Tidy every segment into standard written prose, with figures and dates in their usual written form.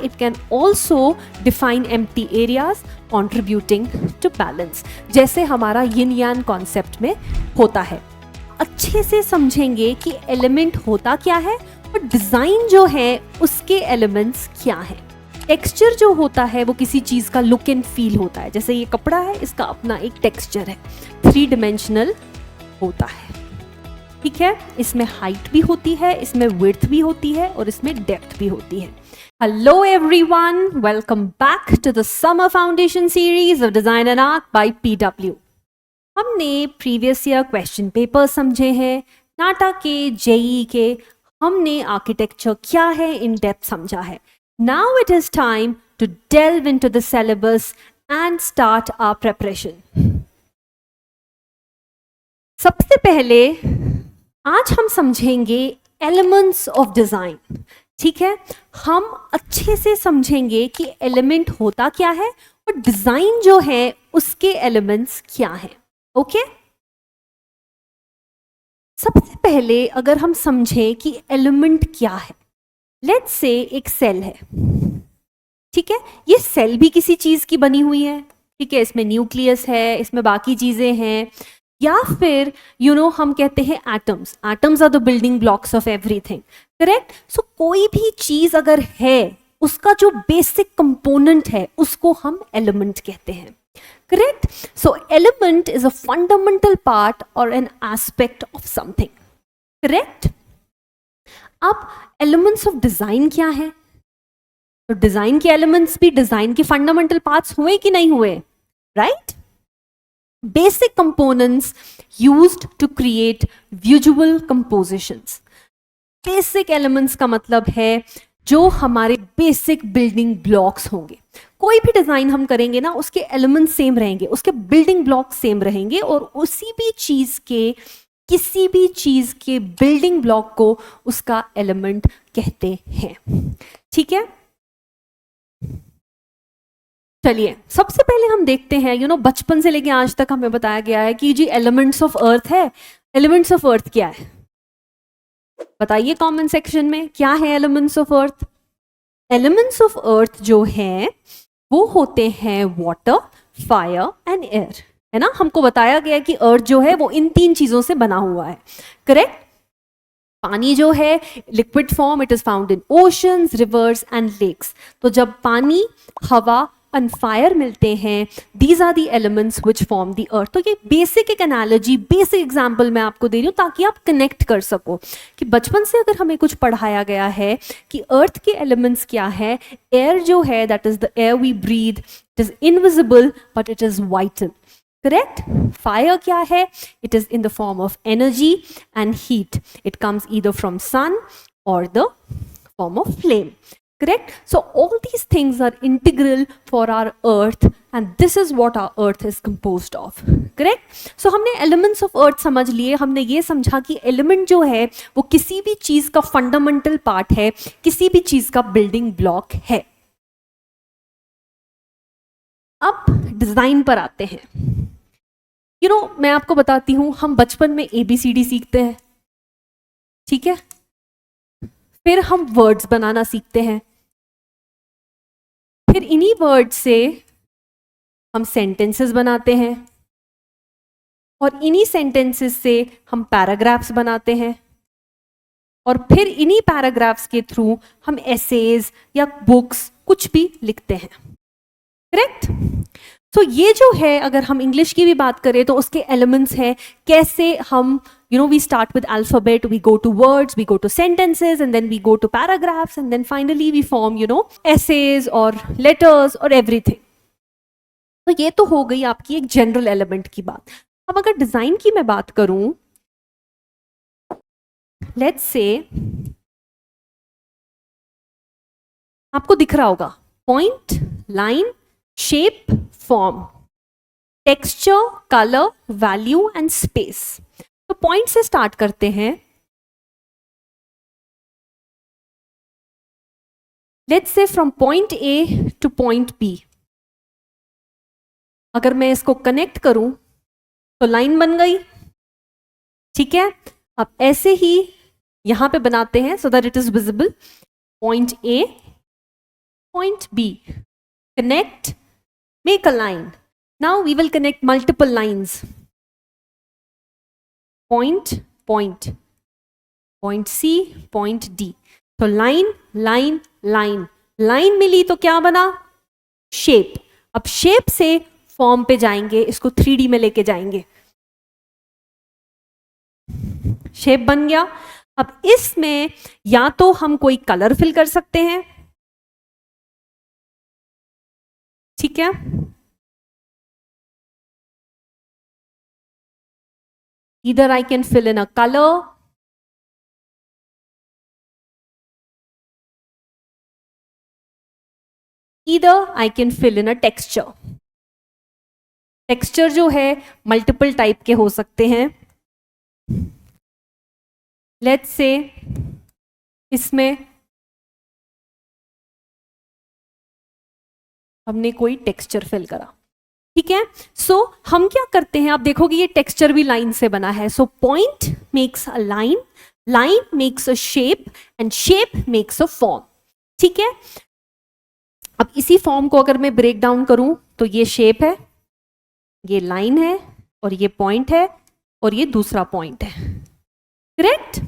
it can also define empty areas contributing to balance, जैसे हमारा yin yang concept में होता है। अच्छे से समझेंगे कि एलिमेंट होता क्या है और डिजाइन जो है उसके एलिमेंट्स क्या हैं। टेक्सचर जो होता है वो किसी चीज का लुक एंड फील होता है, जैसे ये कपड़ा है, इसका अपना एक टेक्सचर है, 3 डायमेंशनल होता है, ठीक है। इसमें हाइट भी होती है, इसमें विड्थ भी होती है और इसमें डेप्थ भी होती है। Hello everyone, welcome back to the summer foundation series of design and art by PW. हमने प्रीवियस ईयर क्वेश्चन पेपर समझे हैं, नाटा के, जेई के, हमने आर्किटेक्चर क्या है इन डेप्थ समझा है। Now it is time to delve into the syllabus and start our preparation. सबसे पहले आज हम समझेंगे elements of design, ठीक है। हम अच्छे से समझेंगे कि एलिमेंट होता क्या है और डिजाइन जो है उसके एलिमेंट्स क्या हैं, ओके। सबसे पहले अगर हम समझें कि एलिमेंट क्या है, लेट्स से एक सेल है, ठीक है। ये सेल भी किसी चीज की बनी हुई है, ठीक है। इसमें न्यूक्लियस है, इसमें बाकी चीजें हैं, या फिर हम कहते हैं atoms. Atoms are the building blocks of everything, correct. So कोई भी चीज अगर है, उसका जो बेसिक कंपोनेंट है उसको हम एलिमेंट कहते हैं, correct. So element is a fundamental part और an aspect of something, correct. अब एलिमेंट्स ऑफ डिजाइन क्या है? तो डिजाइन के एलिमेंट्स भी डिजाइन के फंडामेंटल पार्ट्स हुए कि नहीं हुए, right. Basic components used to create visual compositions. Basic elements का मतलब है जो हमारे बेसिक बिल्डिंग ब्लॉक्स होंगे। कोई भी डिजाइन हम करेंगे ना, उसके एलिमेंट्स सेम रहेंगे, उसके बिल्डिंग ब्लॉक्स सेम रहेंगे, और उसी भी चीज के, किसी भी चीज के बिल्डिंग ब्लॉक को उसका एलिमेंट कहते हैं, ठीक है। चलिए सबसे पहले हम देखते हैं, बचपन से लेके आज तक हमें बताया गया है कि जी एलिमेंट्स ऑफ अर्थ है। एलिमेंट्स ऑफ अर्थ क्या है बताइए कमेंट सेक्शन में, क्या है elements of earth? Elements of earth जो है वो होते हैं वाटर, फायर एंड एयर, है ना। हमको बताया गया कि अर्थ जो है वो इन 3 चीजों से बना हुआ है, करेक्ट। पानी जो है liquid form, it is found in oceans, rivers and lakes. तो जब पानी, हवा एंड फायर मिलते हैं, these are the elements which form the earth. तो ये बेसिक एक एनालॉजी, बेसिक एग्जाम्पल मैं आपको दे रही हूँ ताकि आप कनेक्ट कर सको कि बचपन से अगर हमें कुछ पढ़ाया गया है कि अर्थ के एलिमेंट्स क्या है। एयर जो है that is the air we breathe, it is invisible but it is vital, correct. Fire क्या है? It is in the form of energy and heat. It comes either from sun or the form of flame, correct. So all these things are integral for our earth and this is what our earth is composed of, correct. So हमने elements of earth समझ लिए, हमने ये समझा कि element जो है वो किसी भी चीज का fundamental part है, किसी भी चीज का building block है। अब डिजाइन पर आते हैं। मैं आपको बताती हूं, हम बचपन में ABCD सीखते हैं, ठीक है। फिर हम वर्ड्स बनाना सीखते हैं, फिर इन्हीं वर्ड्स से हम सेंटेंसेस बनाते हैं, और इन्हीं सेंटेंसेस से हम पैराग्राफ्स बनाते हैं, और फिर इन्हीं पैराग्राफ्स के थ्रू हम एसेज या बुक्स कुछ भी लिखते हैं, करेक्ट। तो ये जो है, अगर हम इंग्लिश की भी बात करें तो उसके एलिमेंट्स हैं, कैसे हम we start with alphabet, we go to words, we go to sentences and then we go to paragraphs and then finally we form essays और लेटर्स और एवरीथिंग। तो ये तो हो गई आपकी एक जनरल एलिमेंट की बात। अब अगर डिजाइन की मैं बात करूं, लेट्स से आपको दिख रहा होगा point, line, shape, form, texture, colour, value and space. तो पॉइंट से स्टार्ट करते हैं। Let's say from point A to point B, अगर मैं इसको कनेक्ट करूं तो लाइन बन गई, ठीक है। अब ऐसे ही यहां पे बनाते हैं so that it is visible. Point A, point B. Connect, make a line. Now we will connect multiple lines. Point, point. Point C, point D. तो line, line, line. Line मिली तो क्या बना? Shape. अब shape से form पे जाएंगे, इसको 3D में लेके जाएंगे. Shape बन गया. अब इसमें या तो हम कोई कलर फिल कर सकते हैं, ठीक है, either I can fill in a color, either I can fill in a texture. Texture जो है मल्टीपल टाइप के हो सकते हैं. लेट्स से इसमें हमने कोई टेक्सचर फिल करा, ठीक है. सो हम क्या करते हैं, आप देखोगे ये टेक्सचर भी लाइन से बना है. So point makes a line, line makes a shape and shape makes a form, ठीक है. अब इसी फॉर्म को अगर मैं ब्रेक डाउन करूं तो ये शेप है, ये लाइन है, और ये पॉइंट है, और ये दूसरा पॉइंट है, करेक्ट.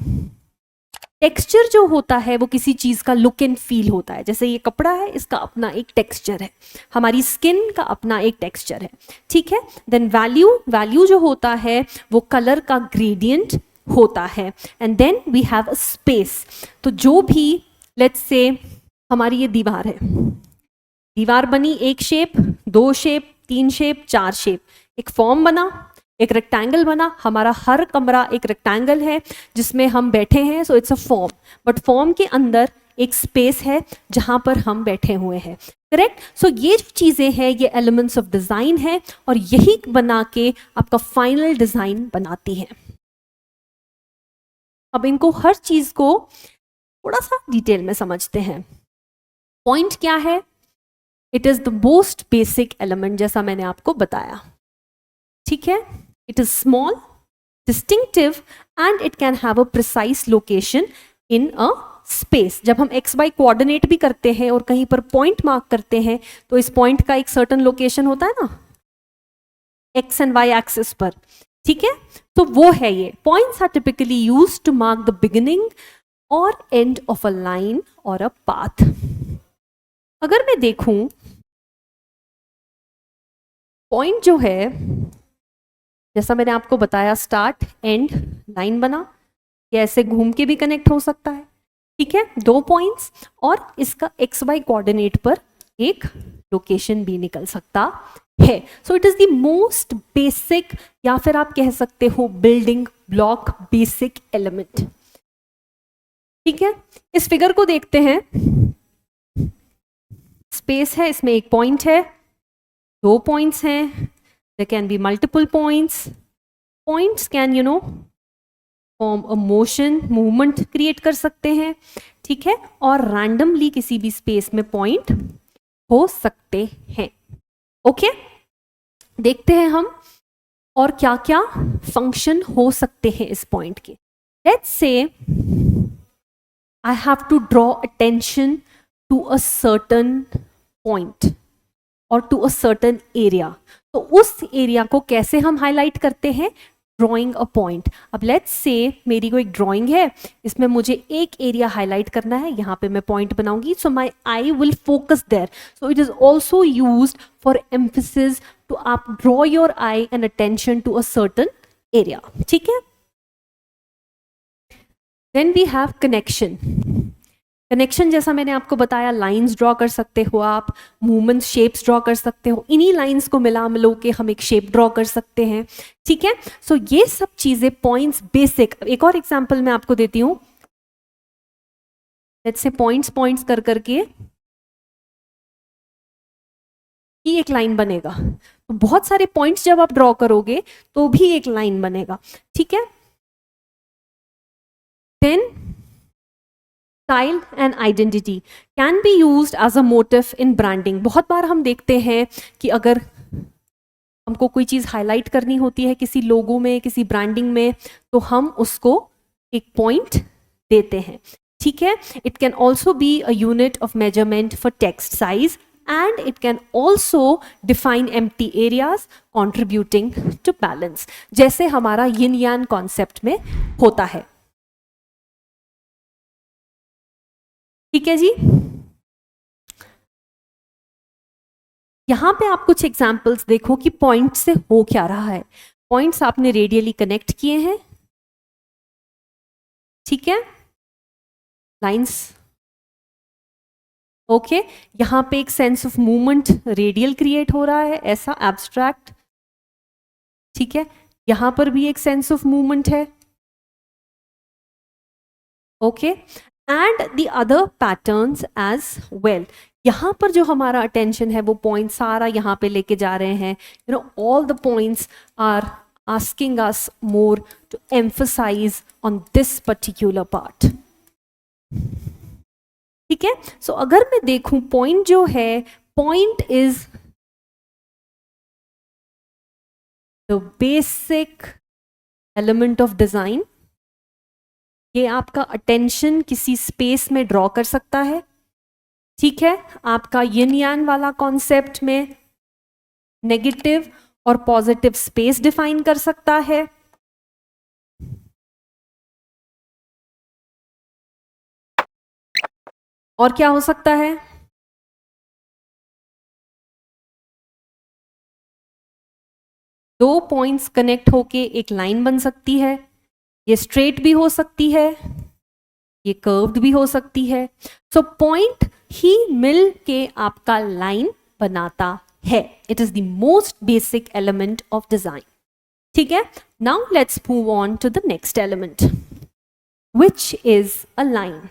टेक्सचर जो होता है वो किसी चीज का लुक एंड फील होता है. जैसे ये कपड़ा है, इसका अपना एक टेक्सचर है, हमारी स्किन का अपना एक टेक्सचर है, ठीक है. देन वैल्यू, वैल्यू जो होता है वो कलर का ग्रेडियंट होता है. And then we have a space. तो जो भी, लेट्स से हमारी ये दीवार है, दीवार बनी, एक शेप, दो शेप, तीन शेप, चार शेप, एक फॉर्म बना, एक रेक्टेंगल बना. हमारा हर कमरा एक रेक्टेंगल है जिसमें हम बैठे हैं, so it's a form. But form के अंदर एक स्पेस है जहां पर हम बैठे हुए हैं, करेक्ट. सो ये जो चीजें हैं ये एलिमेंट्स ऑफ डिजाइन है, और यही बना के आपका फाइनल डिजाइन बनाती है. अब इनको हर चीज को थोड़ा सा डिटेल में समझते हैं. पॉइंट क्या है? It is the most basic element, जैसा मैंने आपको बताया, ठीक है. It is small, distinctive, and it can have a precise location in a space. जब हम एक्स वाई कोऑर्डिनेट भी करते हैं और कहीं पर पॉइंट मार्क करते हैं तो इस पॉइंट का एक सर्टन लोकेशन होता है ना, एक्स एंड वाई एक्सिस पर, ठीक है. तो वो है ये. Points are typically used to mark the beginning और एंड ऑफ अ लाइन और अ पाथ. अगर मैं देखूं, पॉइंट जो है, जैसा मैंने आपको बताया, स्टार्ट एंड लाइन बना, ये ऐसे घूम के भी कनेक्ट हो सकता है, ठीक है, दो पॉइंट्स, और इसका एक्स वाई कोऑर्डिनेट पर एक लोकेशन भी निकल सकता है. सो it is the most basic, या फिर आप कह सकते हो बिल्डिंग ब्लॉक, बेसिक एलिमेंट, ठीक है. इस फिगर को देखते हैं. स्पेस है, इसमें एक पॉइंट है, दो पॉइंट्स हैं, there can be multiple points. Points can, you know, form a motion, movement create कर सकते हैं, ठीक है, और randomly किसी भी स्पेस में पॉइंट हो सकते हैं. ओके, देखते हैं हम और क्या क्या फंक्शन हो सकते हैं इस पॉइंट के. Let's say I have to draw attention to a certain point और टू अ सर्टन एरिया. तो उस एरिया को कैसे हम हाईलाइट करते हैं? Drawing a point. अब लेट्स से मेरी कोई ड्रॉइंग है, इसमें मुझे एक एरिया हाईलाइट करना है, यहाँ पे मैं पॉइंट बनाऊंगी, so my eye will focus there. So it is also used for emphasis to आप draw your eye and attention to a certain area, ठीक है. Then we have connection. Connection जैसा मैंने आपको बताया, लाइंस ड्रॉ कर सकते हो आप, मूवमेंट्स, शेप्स ड्रॉ कर सकते हो, इन्हीं लाइंस को मिला मिलो के हम एक शेप ड्रॉ कर सकते हैं, ठीक है. सो ये सब चीजें पॉइंट्स बेसिक. एक और एग्जांपल मैं आपको देती हूँ. लेट्स से पॉइंट्स पॉइंट्स कर करके ही एक लाइन बनेगा. तो बहुत सारे पॉइंट्स जब आप ड्रॉ करोगे तो भी एक लाइन बनेगा, ठीक है. Then style and identity can be used as a motive in branding. बहुत बार हम देखते हैं कि अगर हमको कोई चीज़ हाईलाइट करनी होती है किसी लोगो में, किसी ब्रांडिंग में, तो हम उसको एक पॉइंट देते हैं, ठीक है. It can also be a unit of measurement for text size and it can also define empty areas contributing to balance, जैसे हमारा yin yang concept में होता है. ठीक है जी. यहां पे आप कुछ एग्जाम्पल्स देखो कि पॉइंट से हो क्या रहा है. पॉइंट्स आपने रेडियली कनेक्ट किए हैं, ठीक है, लाइंस. ओके, यहां पे एक sense of movement radial create हो रहा है, ऐसा एब्स्ट्रैक्ट. ठीक है, यहां पर भी एक सेंस ऑफ मूवमेंट है. Okay, and the other patterns as well. यहां पर जो हमारा अटेंशन है वो पॉइंट सारा यहां पे लेके जा रहे हैं. You know, all the points are asking us more to emphasize on this particular part. ठीक है. सो अगर मैं देखूं पॉइंट जो है, point is the basic element of design. ये आपका अटेंशन किसी स्पेस में ड्रॉ कर सकता है. ठीक है, आपका यिन यांग वाला कॉन्सेप्ट में नेगेटिव और पॉजिटिव स्पेस डिफाइन कर सकता है. और क्या हो सकता है? दो पॉइंट्स कनेक्ट होके एक लाइन बन सकती है. ये स्ट्रेट भी हो सकती है, ये कर्व्ड भी हो सकती है. सो पॉइंट ही मिल के आपका लाइन बनाता है. It is the most basic element of design. ठीक है. Now let's move on to the next element which is a line.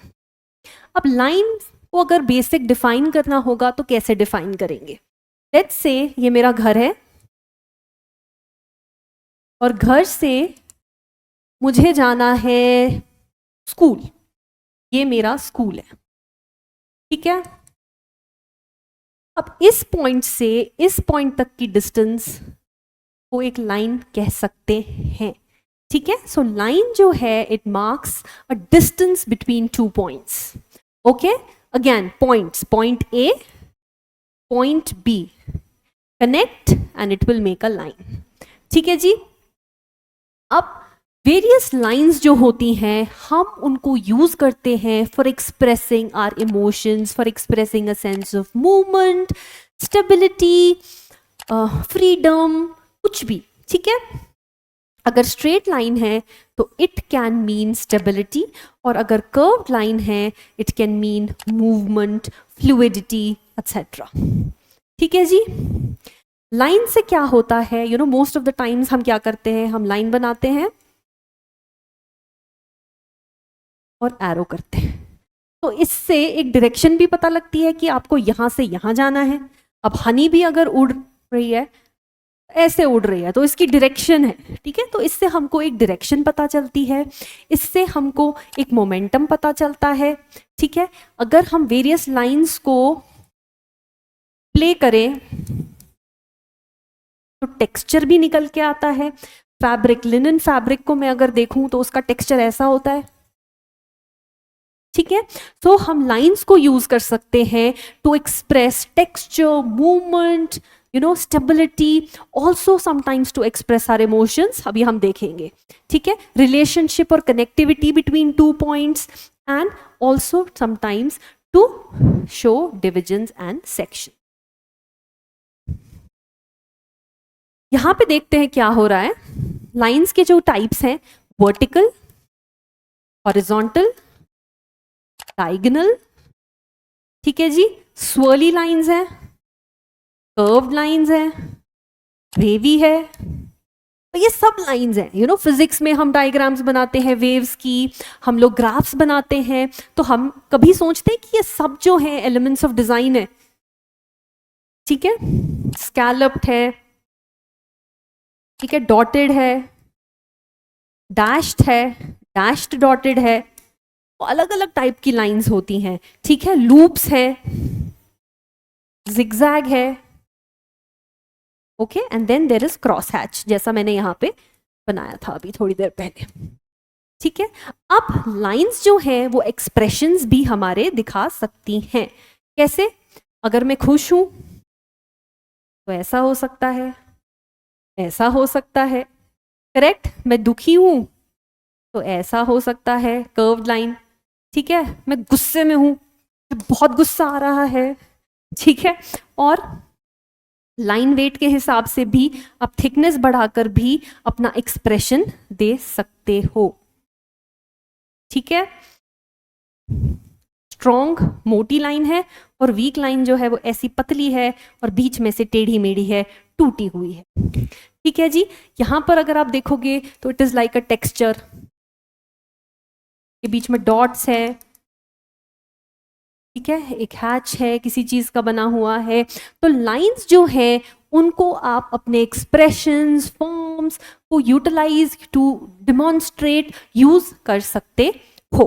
अब लाइन को अगर बेसिक डिफाइन करना होगा तो कैसे डिफाइन करेंगे? लेट्स से ये मेरा घर है और घर से मुझे जाना है स्कूल. ये मेरा स्कूल है. ठीक है. अब इस पॉइंट से इस पॉइंट तक की डिस्टेंस को एक लाइन कह सकते हैं. ठीक है. सो लाइन जो है it marks a distance between two points. Okay, again points, point A, point B, connect and it will make a line. ठीक है जी. अब वेरियस लाइंस जो होती हैं हम उनको यूज करते हैं for expressing our emotions, for expressing a sense of movement, stability, freedom, कुछ भी. ठीक है. अगर स्ट्रेट लाइन है तो इट कैन मीन स्टेबिलिटी, और अगर कर्व्ड लाइन है it can mean movement, fluidity, etcetera. ठीक है जी. लाइन से क्या होता है? You know, most of the times हम क्या करते हैं, हम लाइन बनाते हैं और एरो करते हैं. तो इससे एक डायरेक्शन भी पता लगती है कि आपको यहां से यहां जाना है. अब हनी भी अगर उड़ रही है, ऐसे उड़ रही है, तो इसकी डायरेक्शन है. ठीक है. तो इससे हमको एक डायरेक्शन पता चलती है, इससे हमको एक मोमेंटम पता चलता है. ठीक है. अगर हम वेरियस लाइंस को प्ले करें तो टेक्सचर भी निकल के आता है. फैब्रिक, लिनन फैब्रिक को मैं अगर देखूं तो उसका टेक्सचर ऐसा होता है. ठीक है. तो हम लाइंस को यूज कर सकते हैं to express texture, movement, you know, stability, also sometimes to express our emotions. अभी हम देखेंगे. ठीक है. रिलेशनशिप और connectivity between two points, and also sometimes to show divisions and section. यहां पे देखते हैं क्या हो रहा है. लाइंस के जो टाइप्स हैं, वर्टिकल, हॉरिजॉन्टल, डायगोनल. ठीक है जी. स्वर्ली लाइंस हैं, कर्व्ड लाइंस हैं, वेवी है. तो ये सब लाइंस हैं. यू नो, फिजिक्स में हम डायग्राम्स बनाते हैं वेव्स की, हम लोग ग्राफ्स बनाते हैं, तो हम कभी सोचते हैं कि ये सब जो है एलिमेंट्स ऑफ डिजाइन है. ठीक है. स्कैलप्ड है, ठीक है, डॉटेड है, डैश्ड है, डैश्ड डॉटेड है. तो अलग अलग टाइप की लाइंस होती हैं. ठीक है. लूप्स है, जिगजैग है. Okay. And then there is cross hatch, जैसा मैंने यहाँ पे बनाया था अभी थोड़ी देर पहले. ठीक है। अब लाइंस जो है वो एक्सप्रेशंस भी हमारे दिखा सकती हैं। कैसे? अगर मैं खुश हूं तो ऐसा हो सकता है, ऐसा हो सकता है, करेक्ट। मैं दुखी हूं तो ऐसा हो सकता है, कर्व्ड लाइन। ठीक है। मैं गुस्से में हूं, बहुत गुस्सा आ रहा है, ठीक है। और लाइन वेट के हिसाब से भी आप थिकनेस बढ़ाकर भी अपना एक्सप्रेशन दे सकते हो। ठीक है। स्ट्रॉन्ग मोटी लाइन है और वीक लाइन जो है वो ऐसी पतली है और बीच में से टेढ़ी मेढ़ी है, टूटी हुई है। ठीक है जी। यहां पर अगर आप देखोगे तो it is like a texture, के बीच में डॉट्स है, ठीक है, एक हैच है, किसी चीज का बना हुआ है। तो लाइंस जो है उनको आप अपने एक्सप्रेशंस, फॉर्म्स को यूटिलाइज टू डिमॉन्स्ट्रेट यूज कर सकते हो।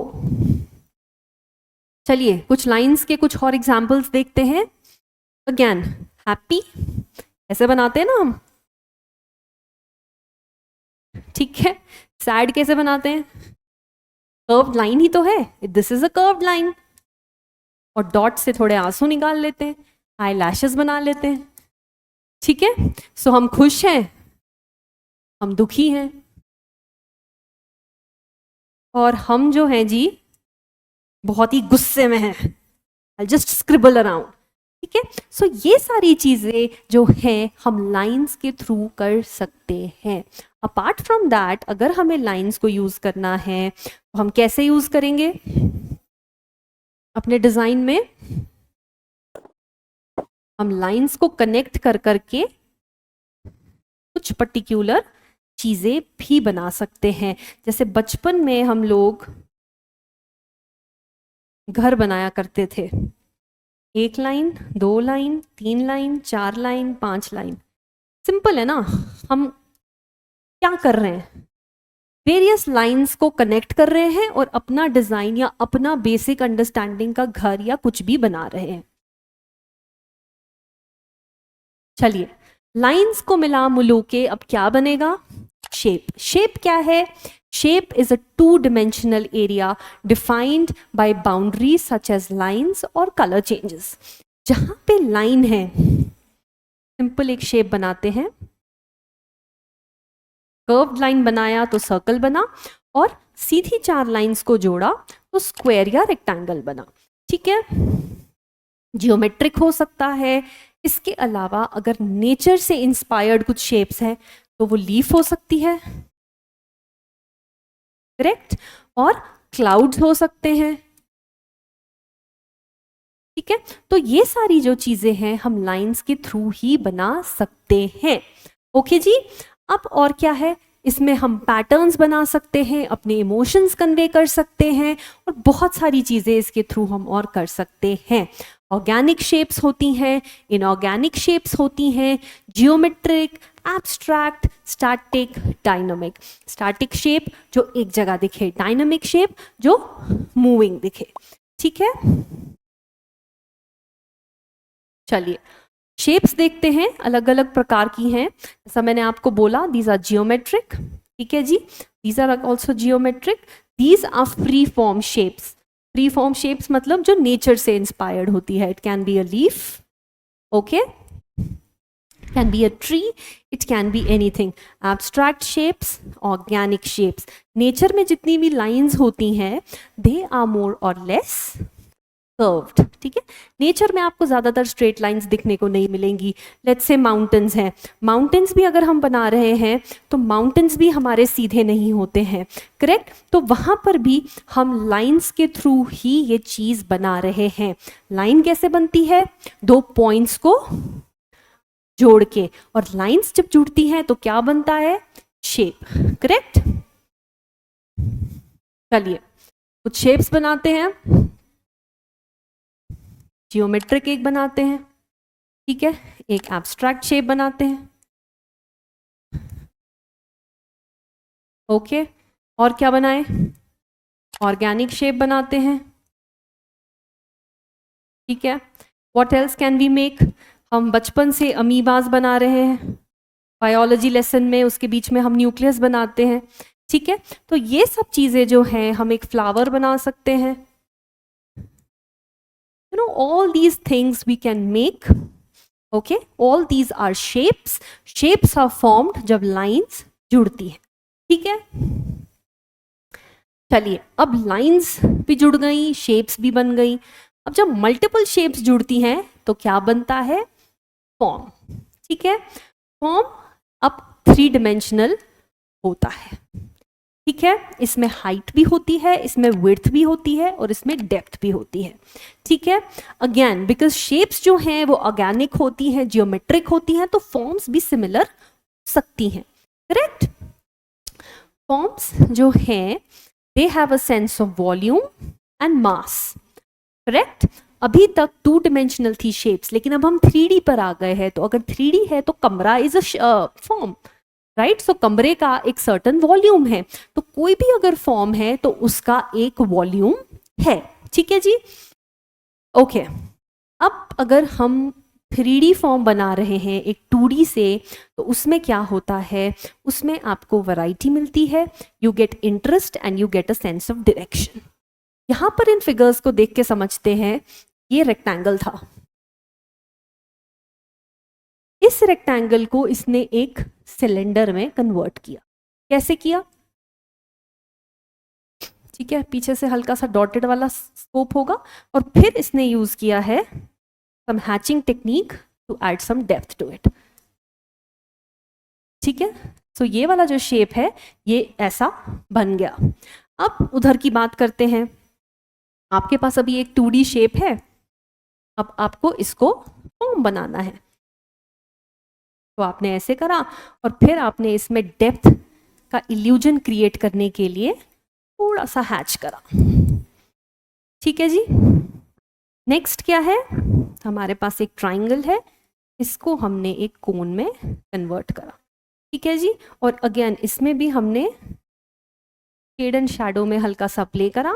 चलिए कुछ लाइंस के कुछ और एग्जांपल्स देखते हैं। अगेन हैप्पी ऐसे बनाते हैं ना हम, ठीक है। सैड कैसे बनाते हैं? कर्व्ड लाइन ही तो है, this is a curved line. और डॉट से थोड़े आंसू निकाल लेते हैं, आई लैशेस बना लेते हैं, ठीक है। सो हम खुश हैं, हम दुखी हैं, और हम जो हैं जी बहुत ही गुस्से में हैं। आई जस्ट स्क्रिबल अराउंड, ठीक है। सो ये सारी चीजें जो हैं हम लाइंस के थ्रू कर सकते हैं। अपार्ट फ्रॉम दैट अगर हमें लाइंस को यूज करना है तो हम कैसे यूज करेंगे? अपने डिजाइन में हम लाइंस को कनेक्ट कर करके कुछ पर्टिकुलर चीजें भी बना सकते हैं। जैसे बचपन में हम लोग घर बनाया करते थे, 1 line, 2 line, 3 line, 4 line, 5 line. Simple है ना। हम क्या कर रहे हैं? वेरियस लाइंस को कनेक्ट कर रहे हैं और अपना डिजाइन या अपना बेसिक अंडरस्टैंडिंग का घर या कुछ भी बना रहे हैं। चलिए लाइंस को मिला मुलू के अब क्या बनेगा? शेप। शेप क्या है? Shape is a two-dimensional area defined by boundaries such as lines और color changes। जहां पे लाइन है, सिंपल एक शेप बनाते हैं, कर्व्ड लाइन बनाया तो सर्कल बना, और सीधी 4 लाइंस को जोड़ा तो स्क्वायर या रेक्टेंगल बना, ठीक है। जियोमेट्रिक हो सकता है। इसके अलावा अगर नेचर से इंस्पायर्ड कुछ शेप्स हैं तो वो लीफ हो सकती है, करेक्ट, और क्लाउड्स हो सकते हैं, ठीक है। तो ये सारी जो चीजें हैं हम लाइंस के थ्रू ही बना सकते हैं। ओके जी। अब और क्या है? इसमें हम पैटर्न्स बना सकते हैं, अपने इमोशंस कन्वे कर सकते हैं, और बहुत सारी चीजें इसके थ्रू हम और कर सकते हैं। ऑर्गेनिक शेप्स होती हैं, इनऑर्गेनिक शेप्स होती हैं, geometric, abstract, static, dynamic. Static shape जो एक जगह दिखे, डायनामिक शेप जो मूविंग दिखे, ठीक है। चलिए शेप्स देखते हैं, अलग अलग प्रकार की हैं। जैसा मैंने आपको बोला, दीज आर जियोमेट्रिक, ठीक है जी, these are also geometric. These are free form shapes. Free form shapes मतलब जो नेचर से इंस्पायर्ड होती है। It can be a leaf, okay, can be a tree, it can be anything। abstract shapes, organic shapes। Nature में जितनी भी lines होती हैं they are more or less curved, ठीक है। नेचर में आपको ज्यादातर स्ट्रेट लाइंस दिखने को नहीं मिलेंगी। लेट्स से माउंटेन्स हैं, माउंटेन्स भी अगर हम बना रहे हैं तो माउंटेन्स भी हमारे सीधे नहीं होते हैं, करेक्ट। तो वहां पर भी हम लाइंस के थ्रू ही ये चीज बना रहे हैं। लाइन कैसे बनती है? 2 पॉइंट्स को जोड़ के, और लाइंस जब जुड़ती हैं तो क्या बनता है? Shape, correct. चलिए कुछ शेप्स बनाते हैं। जियोमेट्रिक एक बनाते हैं, ठीक है, एक एब्स्ट्रैक्ट शेप बनाते हैं, ओके। और क्या बनाए? ऑर्गेनिक शेप बनाते हैं, ठीक है। What else can we make? हम बचपन से अमीबाज बना रहे हैं, बायोलॉजी लेसन में उसके बीच में हम न्यूक्लियस बनाते हैं। ठीक है, तो ये सब चीजें जो हैं हम एक फ्लावर बना सकते हैं, you know, all these things we can make. Okay, all these are shapes. Shapes are formed जब lines जुड़ती हैं, ठीक है। चलिए, अब लाइंस भी जुड़ गई, शेप्स भी बन गई। अब जब मल्टीपल शेप्स जुड़ती हैं तो क्या बनता है? फॉर्म, ठीक है। फॉर्म अब 3 डायमेंशनल होता है, ठीक है। इसमें हाइट भी होती है, इसमें विड्थ भी होती है और इसमें डेप्थ भी होती है, ठीक है। अगेन बिकॉज शेप्स जो हैं वो ऑर्गेनिक होती हैं, जियोमेट्रिक होती हैं, तो फॉर्म्स भी सिमिलर सकती हैं, करेक्ट। फॉर्म्स जो हैं they have a sense of volume and mass, correct. अभी तक 2 डायमेंशनल थी शेप्स, लेकिन अब हम 3D पर आ गए हैं, तो अगर 3D है तो कमरा इज अ फॉर्म, राइट। सो कमरे का एक सर्टन वॉल्यूम है, तो कोई भी अगर फॉर्म है तो उसका एक वॉल्यूम है, ठीक है जी। ओके, अब अगर हम 3D फॉर्म बना रहे हैं एक 2D से, तो उसमें क्या होता है? उसमें आपको वैरायटी मिलती है, you get interest and you get a sense of direction. यहां पर इन फिगर्स को देख के समझते हैं, ये रेक्टेंगल था, इस रेक्टेंगल को इसने एक सिलेंडर में कन्वर्ट किया। कैसे किया? ठीक है, पीछे से हल्का सा डॉटेड वाला स्कोप होगा, और फिर इसने यूज किया है some hatching technique to add some depth to it, ठीक है। सो ये वाला जो शेप है ये ऐसा बन गया। अब उधर की बात करते हैं, आपके पास अभी एक 2D शेप है, अब आपको इसको फॉर्म बनाना है, तो आपने ऐसे करा और फिर आपने इसमें डेप्थ का इल्यूजन क्रिएट करने के लिए थोड़ा सा हैच करा, ठीक है जी। नेक्स्ट क्या है? हमारे पास एक ट्राइंगल है, इसको हमने एक कोन में कन्वर्ट करा, ठीक है जी। और अगेन इसमें भी हमने शेड एंड शैडो में हल्का सा प्ले करा,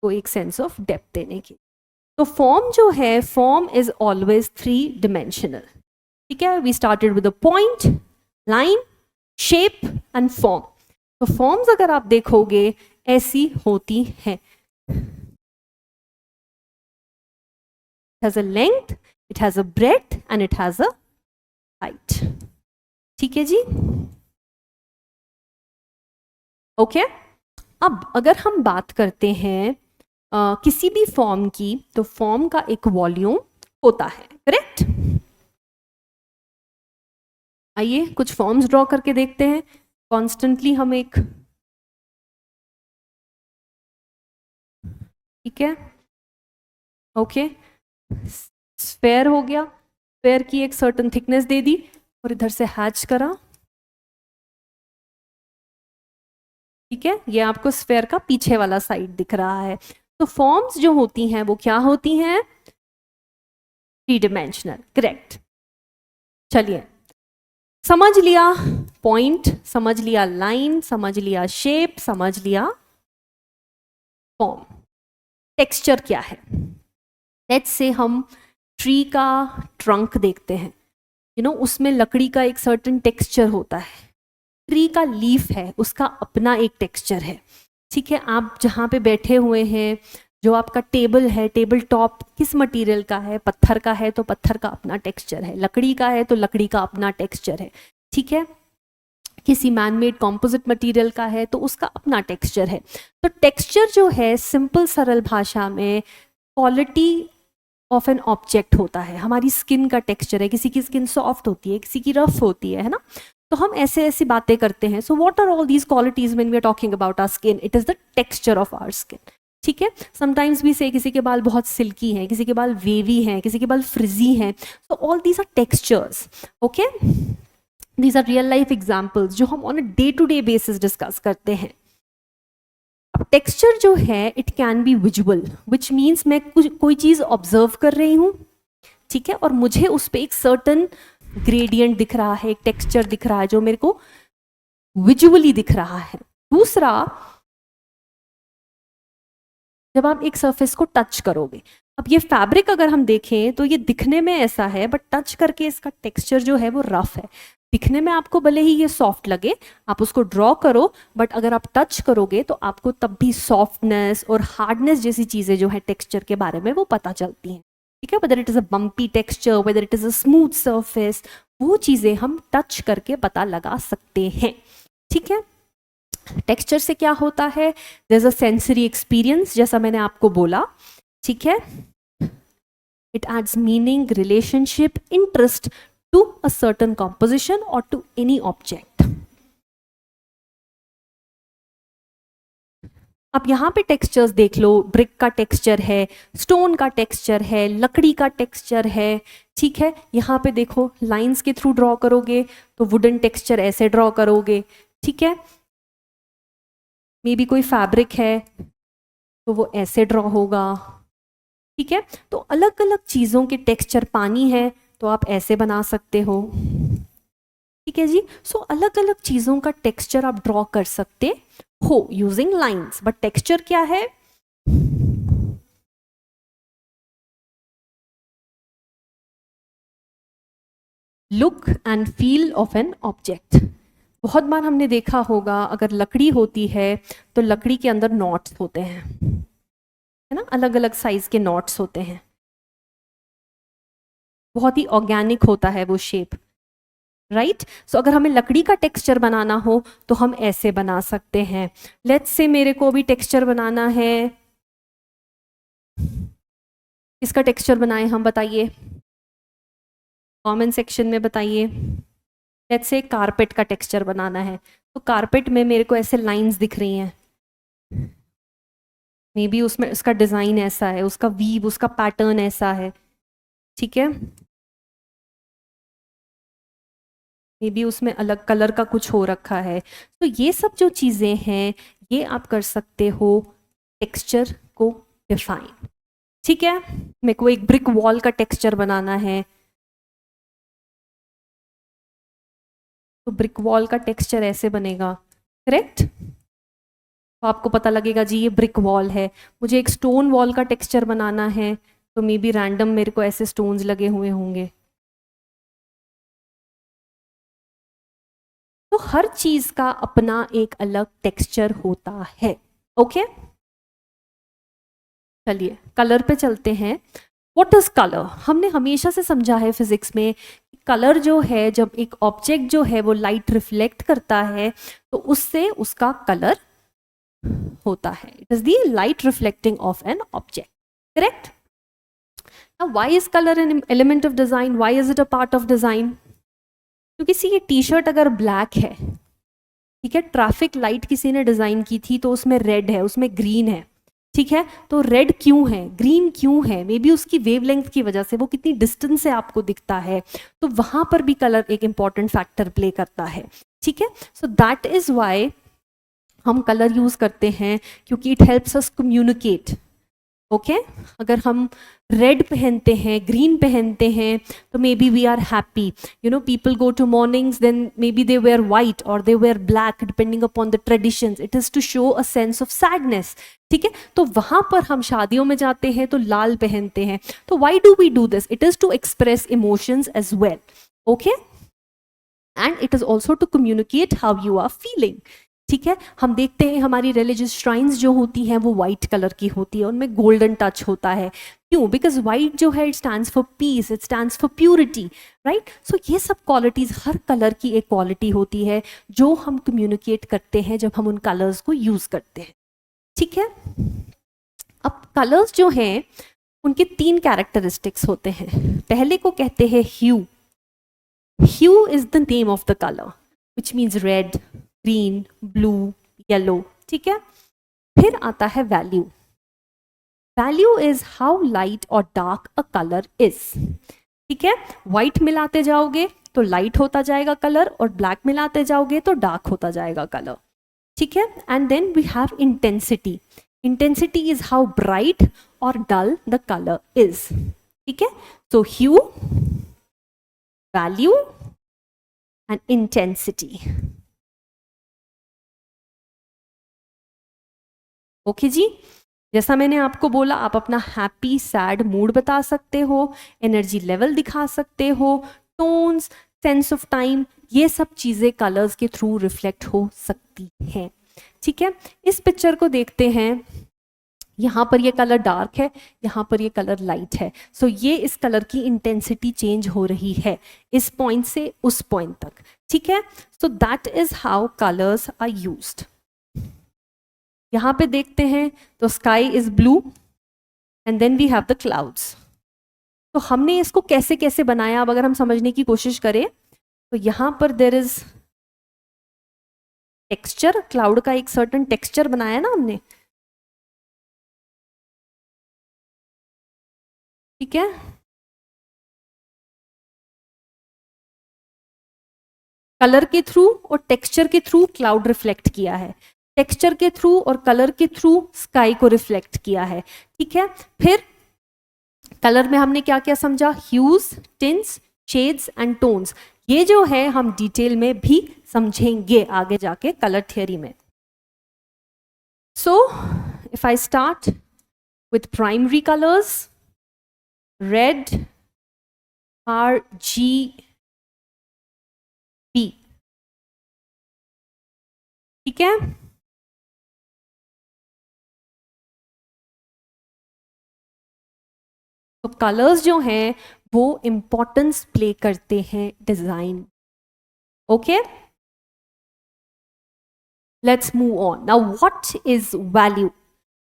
तो एक सेंस ऑफ डेप्थ देने की। तो फॉर्म जो है, फॉर्म इज ऑलवेज 3 डायमेंशनल, ठीक है। We started with a point, line, shape and form. तो फॉर्म्स अगर आप देखोगे ऐसी होती हैं, it has a length, it has a breadth and it has a height, ठीक है जी। ओके, अब अगर हम बात करते हैं किसी भी फॉर्म की, तो फॉर्म का एक वॉल्यूम होता है, करेक्ट। आइए कुछ फॉर्म्स ड्रॉ करके देखते हैं। कॉन्स्टेंटली हम एक, ठीक है, ओके, स्फेयर हो गया, स्फेयर की एक सर्टन थिकनेस दे दी और इधर से हैच करा, ठीक है। ये आपको स्फेयर का पीछे वाला साइड दिख रहा है। तो फॉर्म्स जो होती हैं वो क्या होती हैं? 3 डायमेंशनल, करेक्ट। चलिए, समझ लिया पॉइंट, समझ लिया लाइन, समझ लिया शेप, समझ लिया फॉर्म। टेक्सचर क्या है? लेट्स से हम ट्री का ट्रंक देखते हैं, यू नो, उसमें लकड़ी का एक सर्टेन टेक्सचर होता है। ट्री का लीफ है, उसका अपना एक टेक्सचर है, ठीक है। आप जहाँ पे बैठे हुए हैं, जो आपका टेबल है, टेबल टॉप किस मटेरियल का है? पत्थर का है तो पत्थर का अपना टेक्सचर है, लकड़ी का है तो लकड़ी का अपना टेक्सचर है, ठीक है। किसी मैनमेड कॉम्पोजिट मटेरियल का है तो उसका अपना टेक्सचर है। तो टेक्सचर जो है, सिंपल सरल भाषा में, क्वालिटी ऑफ एन ऑब्जेक्ट होता है। हमारी स्किन का टेक्सचर है, किसी की स्किन सॉफ्ट होती है, किसी की रफ होती है ना। तो हम ऐसे ऐसी बातें करते हैं। So what are all these qualities when we are talking about our skin? It is the texture of our skin, ठीक है। समटाइम्स भी से किसी के बाल बहुत सिल्की हैं, किसी के बाल वेवी हैं, किसी के बाल फ्रिजी हैं। So all these are textures, okay. These are real life examples जो हम on a day to day basis discuss करते हैं। अब टेक्सचर जो है, it can be visual, which means मैं कोई चीज ऑब्जर्व कर रही हूँ, ठीक है, और मुझे उस पर एक सर्टन ग्रेडियंट दिख रहा है, एक टेक्सचर दिख रहा है जो मेरे को विजुअली दिख रहा है। दूसरा, जब आप एक सरफेस को टच करोगे, अब ये फैब्रिक अगर हम देखें तो ये दिखने में ऐसा है, बट टच करके इसका टेक्सचर जो है वो रफ है। दिखने में आपको भले ही ये सॉफ्ट लगे, आप उसको ड्रॉ करो, बट अगर आप टच करोगे तो आपको तब भी सॉफ्टनेस और हार्डनेस जैसी चीज़ें जो है टेक्सचर के बारे में वो पता चलती हैं, ठीक है। Whether it is a bumpy texture, whether it is a smooth surface, वो चीज़ें हम टच करके पता लगा सकते हैं, ठीक है। टेक्सचर से क्या होता है, there is a sensory experience, जैसा मैंने आपको बोला, ठीक है। It adds meaning, relationship, interest to a certain composition और टू एनी ऑब्जेक्ट। अब यहाँ पे टेक्सचर्स देख लो, ब्रिक का टेक्सचर है, स्टोन का टेक्सचर है, लकड़ी का टेक्सचर है, ठीक है। यहाँ पे देखो लाइंस के थ्रू ड्रॉ करोगे तो वुडन टेक्सचर ऐसे ड्रॉ करोगे, ठीक है। मे बी कोई फैब्रिक है तो वो ऐसे ड्रॉ होगा, ठीक है। तो अलग अलग चीज़ों के टेक्सचर, पानी है तो आप ऐसे बना सकते हो, ठीक है जी। सो अलग अलग चीज़ों का टेक्सचर आप ड्रॉ कर सकते हो यूजिंग लाइंस, बट टेक्सचर क्या है, look and feel of an object. बहुत बार हमने देखा होगा अगर लकड़ी होती है तो लकड़ी के अंदर नॉट्स होते हैं, है ना, अलग अलग साइज के नॉट्स होते हैं, बहुत ही ऑर्गेनिक होता है वो शेप, राइट। सो अगर हमें लकड़ी का टेक्सचर बनाना हो तो हम ऐसे बना सकते हैं। लेट्स से मेरे को भी टेक्सचर बनाना है, किसका टेक्सचर बनाएं हम, बताइए कमेंट सेक्शन में बताइए। लेट्स से कारपेट का टेक्सचर बनाना है, तो कारपेट में मेरे को ऐसे लाइंस दिख रही हैं, मे बी उसमें उसका डिजाइन ऐसा है, उसका वीव, उसका पैटर्न ऐसा है, ठीक है। मे बी उसमें अलग कलर का कुछ हो रखा है। तो ये सब जो चीज़ें हैं ये आप कर सकते हो टेक्सचर को डिफाइन, ठीक है। मेरे को एक ब्रिक वॉल का टेक्सचर बनाना है, तो ब्रिक वॉल का टेक्सचर ऐसे बनेगा, करेक्ट। तो आपको पता लगेगा जी ये ब्रिक वॉल है। मुझे एक स्टोन वॉल का टेक्सचर बनाना है तो मे बी रैंडम मेरे को ऐसे स्टोन्स लगे हुए होंगे। तो हर चीज का अपना एक अलग टेक्सचर होता है, ओके। चलिए कलर पे चलते हैं। व्हाट इज कलर, हमने हमेशा से समझा है फिजिक्स में, कलर जो है जब एक ऑब्जेक्ट जो है वो लाइट रिफ्लेक्ट करता है तो उससे उसका कलर होता है। It is the light reflecting of an object, correct. Now why is colour an element of design, why is it a part of design, क्योंकि सी ये टी शर्ट अगर ब्लैक है, ठीक है, ट्रैफिक लाइट किसी ने डिजाइन की थी तो उसमें रेड है, उसमें ग्रीन है, ठीक है। तो रेड क्यों है, ग्रीन क्यों है, मे बी उसकी वेवलेंथ की वजह से, वो कितनी डिस्टेंस से आपको दिखता है, तो वहां पर भी कलर एक इंपॉर्टेंट फैक्टर प्ले करता है, ठीक है। सो दैट इज वाई हम कलर यूज करते हैं, क्योंकि it helps us communicate, okay. अगर हम रेड पहनते हैं, ग्रीन पहनते हैं, तो maybe we are happy, you know, people go to mournings, then maybe they wear white और they wear black depending upon the traditions, it is to show a sense of sadness, ठीक है। तो वहां पर हम शादियों में जाते हैं तो लाल पहनते हैं, तो why do we do this, it is to express emotions as well, okay, and it is also to communicate how you are feeling, ठीक है। हम देखते हैं हमारी रिलीजियस श्राइन्स जो होती हैं वो वाइट कलर की होती है, उनमें गोल्डन टच होता है, क्यों, बिकॉज वाइट जो है it stands for peace, it stands for purity, right. So ये सब क्वालिटीज, हर कलर की एक क्वालिटी होती है जो हम कम्युनिकेट करते हैं जब हम उन कलर्स को यूज करते हैं, ठीक है। अब कलर्स जो हैं उनके 3 कैरेक्टरिस्टिक्स होते हैं। पहले को कहते हैं hue, hue is the name of the colour which means red, green, blue, yellow, ठीक है। फिर आता है value, value is how light और डार्क अ कलर इज, ठीक है। व्हाइट मिलाते जाओगे तो लाइट होता जाएगा कलर, और ब्लैक मिलाते जाओगे तो डार्क होता जाएगा कलर, ठीक है। And then we have intensity, intensity is how bright और डल द कलर इज, ठीक है। So hue, value and intensity, okay जी। जैसा मैंने आपको बोला, आप अपना हैप्पी सैड मूड बता सकते हो, एनर्जी लेवल दिखा सकते हो, टोन्स, सेंस ऑफ टाइम, ये सब चीजें कलर्स के थ्रू रिफ्लेक्ट हो सकती हैं। ठीक है, इस पिक्चर को देखते हैं, यहाँ पर ये कलर डार्क है, यहाँ पर ये कलर लाइट है। सो ये इस कलर की इंटेंसिटी चेंज हो रही है इस पॉइंट से उस पॉइंट तक। ठीक है, so that is how colours are used. यहाँ पे देखते हैं तो sky is blue and then we have the clouds. तो हमने इसको कैसे कैसे बनाया, अब अगर हम समझने की कोशिश करें तो यहाँ पर देयर इज टेक्सचर, क्लाउड का एक सर्टेन टेक्सचर बनाया ना हमने। ठीक है, कलर के थ्रू और टेक्सचर के थ्रू क्लाउड रिफ्लेक्ट किया है, टेक्सचर के थ्रू और कलर के थ्रू स्काई को रिफ्लेक्ट किया है। ठीक है, फिर कलर में हमने क्या क्या समझा, hues, tints, shades and tones. ये जो है हम डिटेल में भी समझेंगे आगे जाके कलर थियरी में। So if I start with primary colours, red, RGB। ठीक है, तो कलर्स जो हैं वो इंपॉर्टेंस प्ले करते हैं design. Okay, let's move on now. What is value?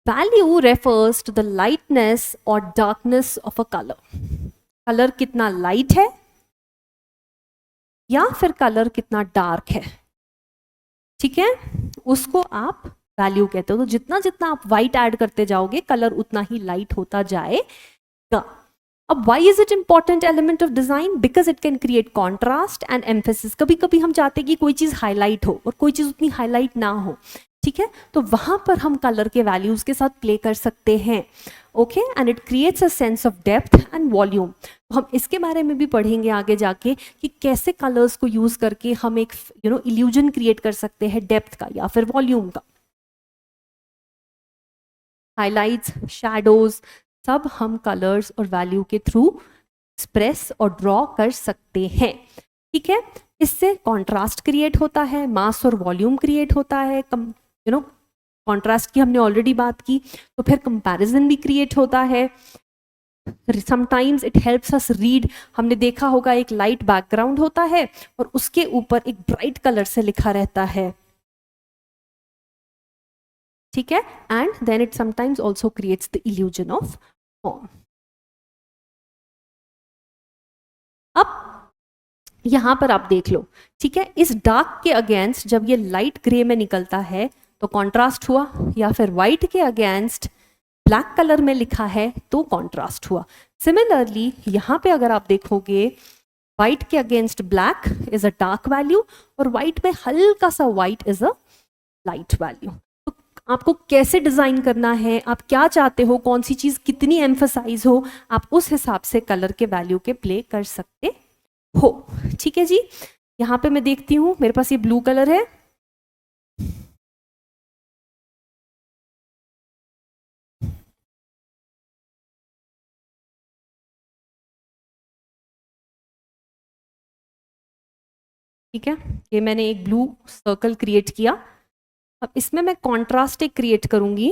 Value refers to the lightness और darkness of a colour. Colour कितना लाइट है या फिर कलर कितना डार्क है, ठीक है, उसको आप वैल्यू कहते हो। तो जितना जितना आप वाइट ऐड करते जाओगे कलर उतना ही लाइट होता जाएगा। अब why is it important element of design? Because it can create contrast and emphasis। कभी कभी हम चाहते हैं कि कोई चीज हाईलाइट हो और कोई चीज उतनी हाईलाइट ना हो। ठीक है, तो वहां पर हम कलर के वैल्यूज के साथ प्ले कर सकते हैं। Okay, and it creates a sense of depth and volume. तो हम इसके बारे में भी पढ़ेंगे आगे जाके कि कैसे कलर्स को यूज करके हम एक इल्यूजन क्रिएट कर सकते हैं डेप्थ का या फिर वॉल्यूम का। हाईलाइट्स, शैडोज, सब हम कलर्स और वैल्यू के थ्रू एक्सप्रेस और ड्रॉ कर सकते हैं। ठीक है, इससे कॉन्ट्रास्ट क्रिएट होता है, मास और वॉल्यूम क्रिएट होता है। कॉन्ट्रास्ट की हमने ऑलरेडी बात की, तो फिर कंपैरिजन भी क्रिएट होता है। Sometimes it helps us read. हमने देखा होगा एक लाइट बैकग्राउंड होता है और उसके ऊपर एक ब्राइट कलर से लिखा रहता है। ठीक है, and then it sometimes also creates the illusion of form. अब यहां पर आप देख लो, ठीक है, इस डार्क के अगेंस्ट जब ये लाइट ग्रे में निकलता है तो कॉन्ट्रास्ट हुआ, या फिर व्हाइट के अगेंस्ट ब्लैक कलर में लिखा है तो कॉन्ट्रास्ट हुआ। सिमिलरली यहाँ पे अगर आप देखोगे, व्हाइट के against black is a dark value और व्हाइट में हल्का सा white is a light value. तो आपको कैसे डिजाइन करना है, आप क्या चाहते हो, कौन सी चीज कितनी एम्फसाइज हो, आप उस हिसाब से कलर के वैल्यू के प्ले कर सकते हो। ठीक है जी, यहाँ पे मैं देखती हूँ मेरे पास ये ब्लू कलर है, ठीक है, ये मैंने एक ब्लू सर्कल क्रिएट किया। अब इसमें मैं कॉन्ट्रास्ट एक क्रिएट करूंगी,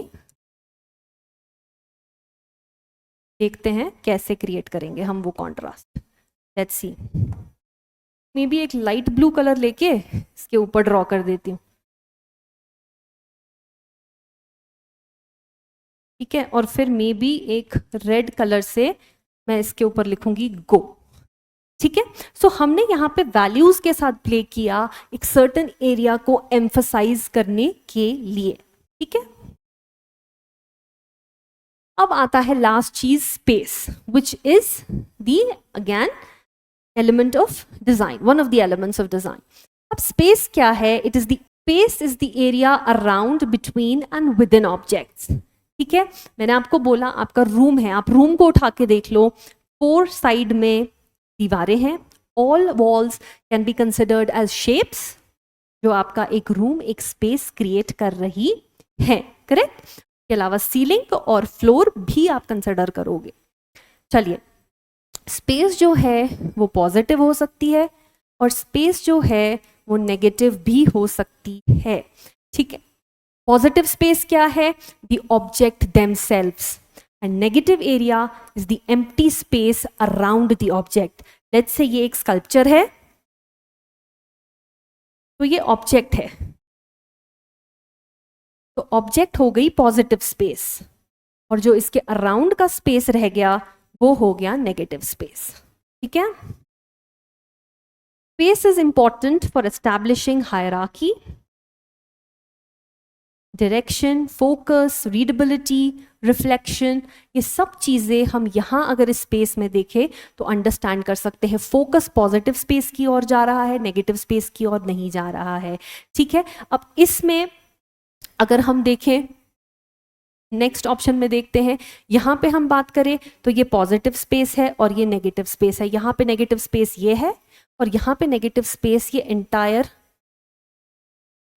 देखते हैं कैसे क्रिएट करेंगे हम वो contrast. Let's see, may be एक लाइट ब्लू कलर लेके इसके ऊपर ड्रॉ कर देती हूँ। ठीक है, और फिर मे बी एक रेड कलर से मैं इसके ऊपर लिखूंगी गो। ठीक है, सो हमने यहाँ पे वैल्यूज के साथ प्ले किया एक सर्टेन एरिया को एम्फसाइज करने के लिए। ठीक है, अब आता है लास्ट चीज, space, which is the again element of design, one of the elements of design. अब स्पेस क्या है? It is the space is the area around, between and with in objects. ठीक है, मैंने आपको बोला आपका रूम है, आप रूम को उठा के देख लो, 4 साइड में दीवारें हैं, all walls can be considered as shapes, जो आपका एक रूम एक स्पेस क्रिएट कर रही है। करेक्ट, इसके अलावा सीलिंग और फ्लोर भी आप कंसिडर करोगे। चलिए, स्पेस जो है वो पॉजिटिव हो सकती है और स्पेस जो है वो नेगेटिव भी हो सकती है, ठीक है। पॉजिटिव स्पेस क्या है? The object themselves, and negative area is the empty space around the object. Let's say ये एक स्कल्पचर है, तो ये ऑब्जेक्ट है, तो ऑब्जेक्ट हो गई पॉजिटिव स्पेस, और जो इसके अराउंड का स्पेस रह गया वो हो गया नेगेटिव स्पेस, ठीक है। Space is important for establishing hierarchy, direction, focus, readability, reflection, ये सब चीज़ें हम यहाँ अगर इस स्पेस में देखें तो अंडरस्टैंड कर सकते हैं। फोकस पॉजिटिव स्पेस की ओर जा रहा है, नेगेटिव स्पेस की ओर नहीं जा रहा है, ठीक है। अब इसमें अगर हम देखें, नेक्स्ट ऑप्शन में देखते हैं, यहाँ पे हम बात करें तो ये पॉजिटिव स्पेस है और ये नेगेटिव स्पेस है। यहाँ पे नेगेटिव स्पेस ये है और यहाँ पे नेगेटिव स्पेस ये एंटायर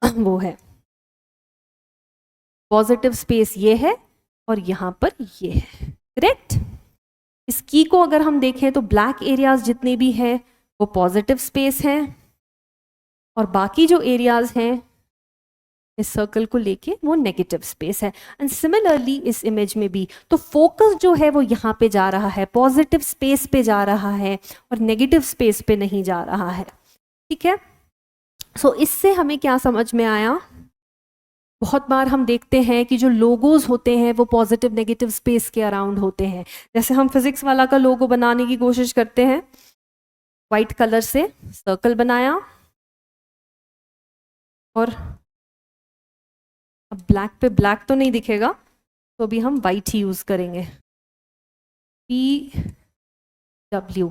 वो है, पॉजिटिव स्पेस ये है और यहाँ पर ये है, करेक्ट। इस की को अगर हम देखें तो ब्लैक एरियाज जितने भी हैं वो पॉजिटिव स्पेस हैं, और बाकी जो एरियाज हैं इस सर्कल को लेके वो नेगेटिव स्पेस है। एंड सिमिलरली इस इमेज में भी, तो फोकस जो है वो यहाँ पे जा रहा है, पॉजिटिव स्पेस पे जा रहा है और नेगेटिव स्पेस पे नहीं जा रहा है, ठीक है। सो इससे हमें क्या समझ में आया? बहुत बार हम देखते हैं कि जो लोगोज होते हैं वो पॉजिटिव नेगेटिव स्पेस के अराउंड होते हैं। जैसे हम फिजिक्स वाला का लोगो बनाने की कोशिश करते हैं, वाइट कलर से सर्कल बनाया और अब ब्लैक पे ब्लैक तो नहीं दिखेगा, तो अभी हम वाइट ही यूज करेंगे, PW,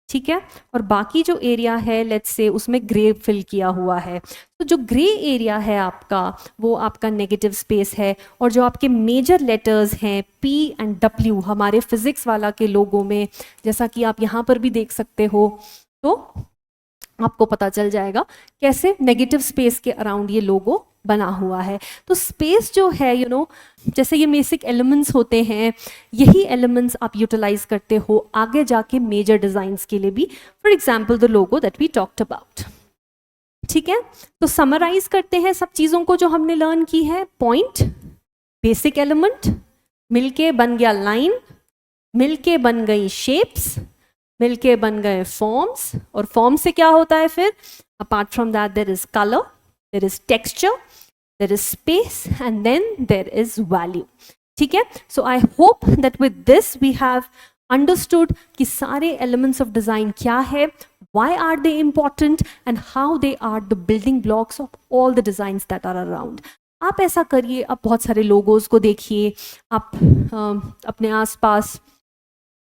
ठीक है। और बाकी जो एरिया है लेट्स से उसमें ग्रे फिल किया हुआ है, तो जो ग्रे एरिया है आपका वो आपका नेगेटिव स्पेस है। और जो आपके मेजर लेटर्स हैं P एंड W हमारे फिजिक्स वाला के लोगों में, जैसा कि आप यहाँ पर भी देख सकते हो, तो आपको पता चल जाएगा कैसे नेगेटिव स्पेस के अराउंड ये लोगो बना हुआ है। तो स्पेस जो है जैसे ये बेसिक एलिमेंट्स होते हैं, यही एलिमेंट्स आप यूटिलाइज करते हो आगे जाके मेजर डिजाइंस के लिए भी। For example the logo that we talked about, ठीक है। तो समराइज करते हैं सब चीज़ों को जो हमने लर्न की है। पॉइंट, बेसिक एलिमेंट, मिलके बन गया लाइन, मिलके बन गई शेप्स, मिलके बन गए फॉर्म्स, और फॉर्म से क्या होता है फिर? Apart from that there is colour, there is texture, there is space and then there is value, ठीक है। So I hope that with this we have understood कि सारे एलिमेंट्स ऑफ डिजाइन क्या है, why are they important and how they are the building blocks of all the designs that are around. आप ऐसा करिए, आप बहुत सारे लोगोज को देखिए, आप अपने आसपास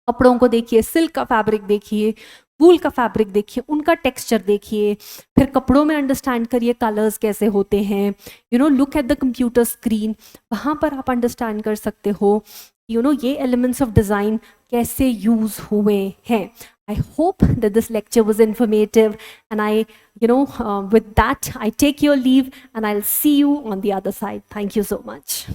कपड़ों को देखिए, सिल्क का फैब्रिक देखिए, वूल का फैब्रिक देखिए, उनका टेक्सचर देखिए, फिर कपड़ों में अंडरस्टैंड करिए कलर्स कैसे होते हैं, look at the computer screen, वहाँ पर आप अंडरस्टैंड कर सकते हो ये एलिमेंट्स ऑफ डिज़ाइन कैसे यूज हुए हैं। I hope that this lecture was informative, and with that I take your leave and I'll see you on the other side. Thank you so much.